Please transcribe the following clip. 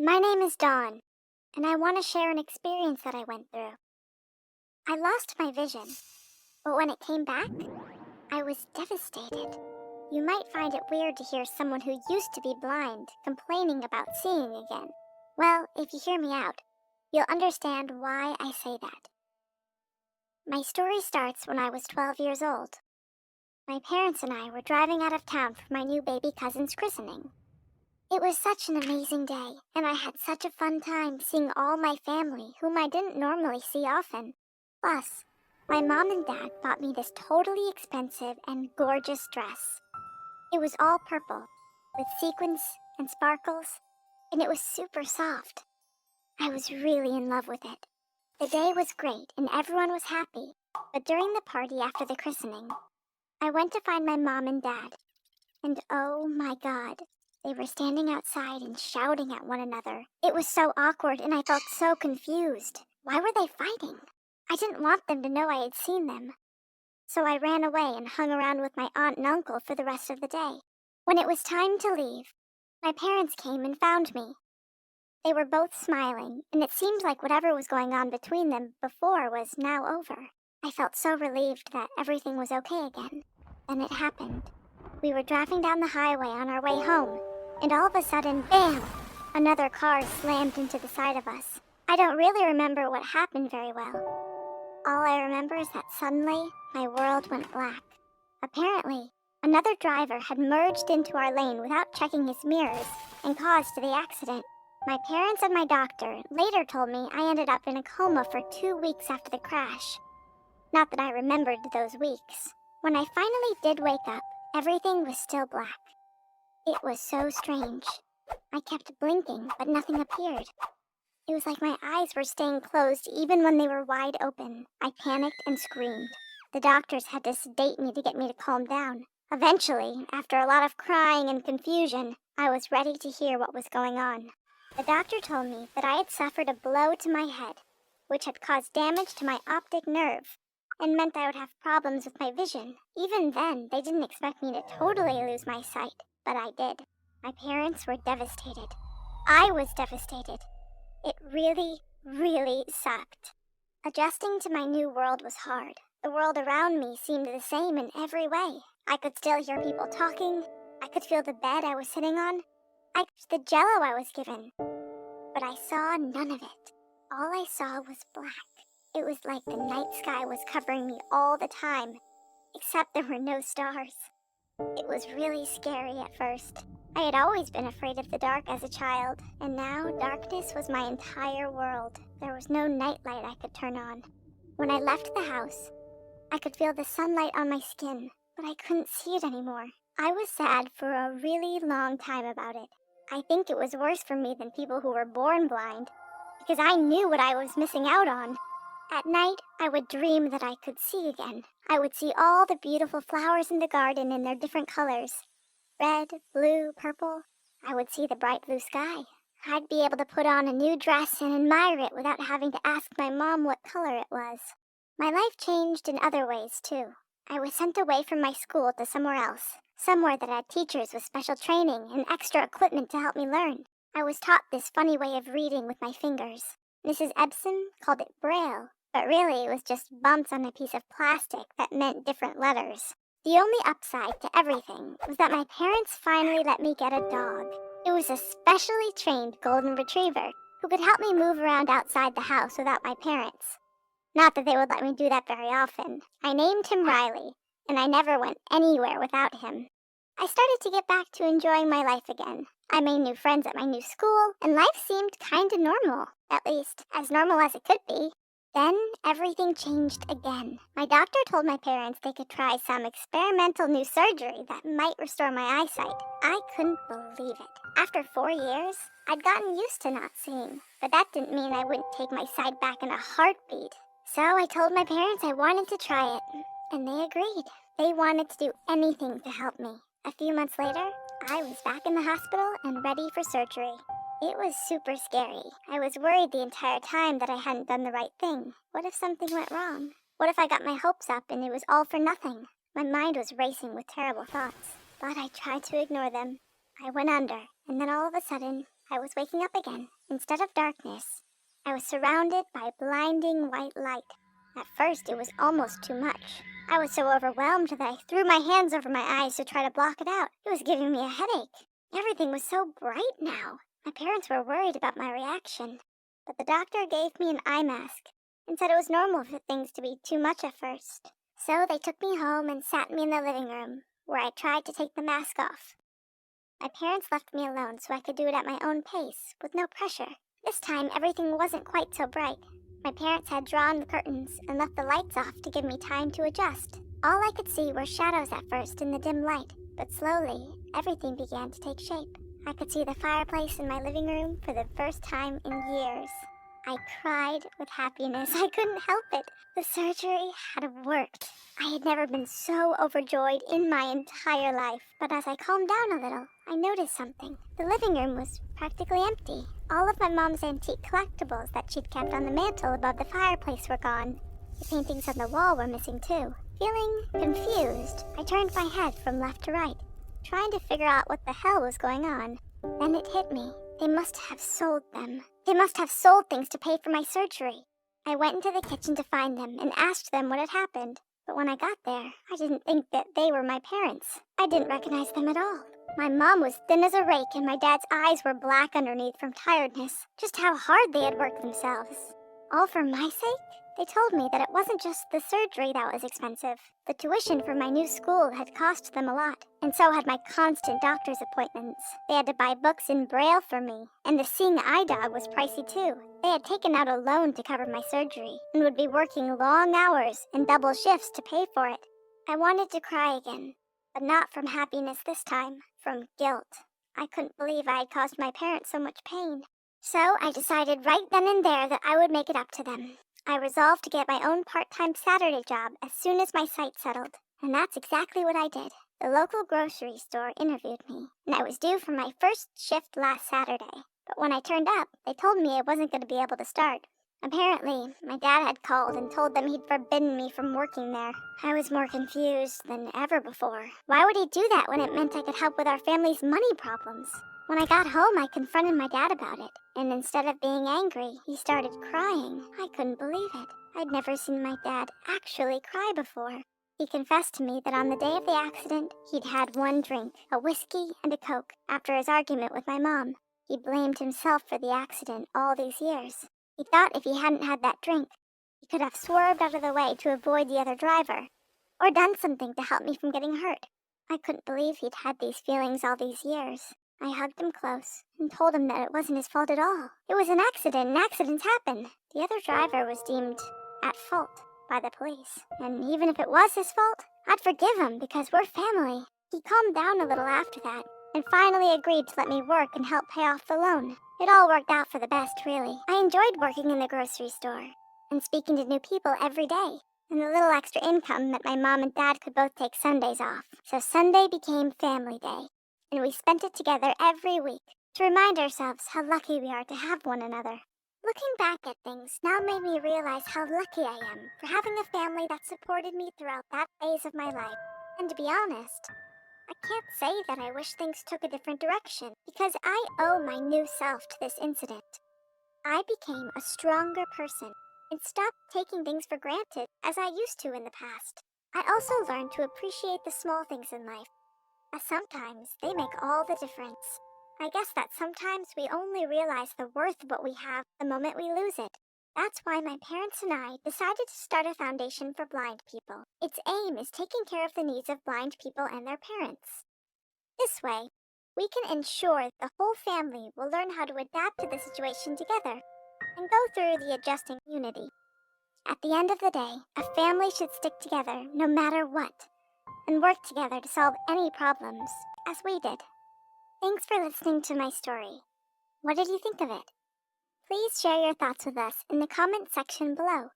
My name is Dawn, and I want to share an experience that I went through. I lost my vision, but when it came back, I was devastated. You might find it weird to hear someone who used to be blind complaining about seeing again. Well, if you hear me out, you'll understand why I say that. My story starts when I was 12 years old. My parents and I were driving out of town for my new baby cousin's christening. It was such an amazing day, and I had such a fun time seeing all my family, whom I didn't normally see often. Plus, my mom and dad bought me this totally expensive and gorgeous dress. It was all purple, with sequins and sparkles, and it was super soft. I was really in love with it. The day was great, and everyone was happy, but during the party after the christening, I went to find my mom and dad, and oh my god, they were standing outside and shouting at one another. It was so awkward and I felt so confused. Why were they fighting? I didn't want them to know I had seen them. So I ran away and hung around with my aunt and uncle for the rest of the day. When it was time to leave, my parents came and found me. They were both smiling, and it seemed like whatever was going on between them before was now over. I felt so relieved that everything was okay again. Then it happened. We were driving down the highway on our way home, and all of a sudden, bam! Another car slammed into the side of us. I don't really remember what happened very well. All I remember is that suddenly, my world went black. Apparently, another driver had merged into our lane without checking his mirrors and caused the accident. My parents and my doctor later told me I ended up in a coma for 2 weeks after the crash. Not that I remembered those weeks. When I finally did wake up, everything was still black. It was so strange. I kept blinking, but nothing appeared. It was like my eyes were staying closed even when they were wide open. I panicked and screamed. The doctors had to sedate me to get me to calm down. Eventually, after a lot of crying and confusion, I was ready to hear what was going on. The doctor told me that I had suffered a blow to my head, which had caused damage to my optic nerve, and meant I would have problems with my vision. Even then, they didn't expect me to totally lose my sight, but I did. My parents were devastated. I was devastated. It really, really sucked. Adjusting to my new world was hard. The world around me seemed the same in every way. I could still hear people talking. I could feel the bed I was sitting on. I could the jello I was given. But I saw none of it. All I saw was black. It was like the night sky was covering me all the time, except there were no stars. It was really scary at first. I had always been afraid of the dark as a child, and now darkness was my entire world. There was no nightlight I could turn on. When I left the house, I could feel the sunlight on my skin, but I couldn't see it anymore. I was sad for a really long time about it. I think it was worse for me than people who were born blind, because I knew what I was missing out on. At night, I would dream that I could see again. I would see all the beautiful flowers in the garden in their different colors. Red, blue, purple. I would see the bright blue sky. I'd be able to put on a new dress and admire it without having to ask my mom what color it was. My life changed in other ways, too. I was sent away from my school to somewhere else. Somewhere that had teachers with special training and extra equipment to help me learn. I was taught this funny way of reading with my fingers. Mrs. Ebson called it Braille, but really it was just bumps on a piece of plastic that meant different letters. The only upside to everything was that my parents finally let me get a dog. It was a specially trained golden retriever who could help me move around outside the house without my parents. Not that they would let me do that very often. I named him Riley, and I never went anywhere without him. I started to get back to enjoying my life again. I made new friends at my new school, and life seemed kinda normal. At least, as normal as it could be. Then, everything changed again. My doctor told my parents they could try some experimental new surgery that might restore my eyesight. I couldn't believe it. After 4 years, I'd gotten used to not seeing, but that didn't mean I wouldn't take my sight back in a heartbeat. So I told my parents I wanted to try it, and they agreed. They wanted to do anything to help me. A few months later, I was back in the hospital and ready for surgery. It was super scary. I was worried the entire time that I hadn't done the right thing. What if something went wrong? What if I got my hopes up and it was all for nothing? My mind was racing with terrible thoughts, but I tried to ignore them. I went under, and then all of a sudden, I was waking up again. Instead of darkness, I was surrounded by blinding white light. At first, it was almost too much. I was so overwhelmed that I threw my hands over my eyes to try to block it out. It was giving me a headache. Everything was so bright now. My parents were worried about my reaction, but the doctor gave me an eye mask and said it was normal for things to be too much at first. So they took me home and sat me in the living room, where I tried to take the mask off. My parents left me alone so I could do it at my own pace, with no pressure. This time, everything wasn't quite so bright. My parents had drawn the curtains and left the lights off to give me time to adjust. All I could see were shadows at first in the dim light, but slowly, everything began to take shape. I could see the fireplace in my living room for the first time in years. I cried with happiness. I couldn't help it. The surgery had worked. I had never been so overjoyed in my entire life. But as I calmed down a little, I noticed something. The living room was practically empty. All of my mom's antique collectibles that she'd kept on the mantel above the fireplace were gone. The paintings on the wall were missing too. Feeling confused, I turned my head from left to right, trying to figure out what the hell was going on. Then it hit me. They must have sold them. They must have sold things to pay for my surgery. I went into the kitchen to find them and asked them what had happened. But when I got there, I didn't think that they were my parents. I didn't recognize them at all. My mom was thin as a rake and my dad's eyes were black underneath from tiredness. Just how hard they had worked themselves. All for my sake? They told me that it wasn't just the surgery that was expensive. The tuition for my new school had cost them a lot, and so had my constant doctor's appointments. They had to buy books in Braille for me, and the seeing eye dog was pricey too. They had taken out a loan to cover my surgery, and would be working long hours and double shifts to pay for it. I wanted to cry again, but not from happiness this time, from guilt. I couldn't believe I had caused my parents so much pain. So I decided right then and there that I would make it up to them. I resolved to get my own part-time Saturday job as soon as my sight settled, and that's exactly what I did. The local grocery store interviewed me, and I was due for my first shift last Saturday. But when I turned up, they told me I wasn't going to be able to start. Apparently, my dad had called and told them he'd forbidden me from working there. I was more confused than ever before. Why would he do that when it meant I could help with our family's money problems? When I got home, I confronted my dad about it, and instead of being angry, he started crying. I couldn't believe it. I'd never seen my dad actually cry before. He confessed to me that on the day of the accident, he'd had one drink, a whiskey and a Coke, after his argument with my mom. He blamed himself for the accident all these years. He thought if he hadn't had that drink, he could have swerved out of the way to avoid the other driver, or done something to help me from getting hurt. I couldn't believe he'd had these feelings all these years. I hugged him close and told him that it wasn't his fault at all. It was an accident, and accidents happen. The other driver was deemed at fault by the police, and even if it was his fault, I'd forgive him because we're family. He calmed down a little after that, and finally agreed to let me work and help pay off the loan. It all worked out for the best, really. I enjoyed working in the grocery store and speaking to new people every day. And the little extra income meant my mom and dad could both take Sundays off. So Sunday became family day, and we spent it together every week to remind ourselves how lucky we are to have one another. Looking back at things now made me realize how lucky I am for having a family that supported me throughout that phase of my life. And to be honest, I can't say that I wish things took a different direction, because I owe my new self to this incident. I became a stronger person and stopped taking things for granted as I used to in the past. I also learned to appreciate the small things in life, as sometimes they make all the difference. I guess that sometimes we only realize the worth of what we have the moment we lose it. That's why my parents and I decided to start a foundation for blind people. Its aim is taking care of the needs of blind people and their parents. This way, we can ensure the whole family will learn how to adapt to the situation together and go through the adjusting unity. At the end of the day, a family should stick together no matter what, and work together to solve any problems, as we did. Thanks for listening to my story. What did you think of it? Please share your thoughts with us in the comment section below.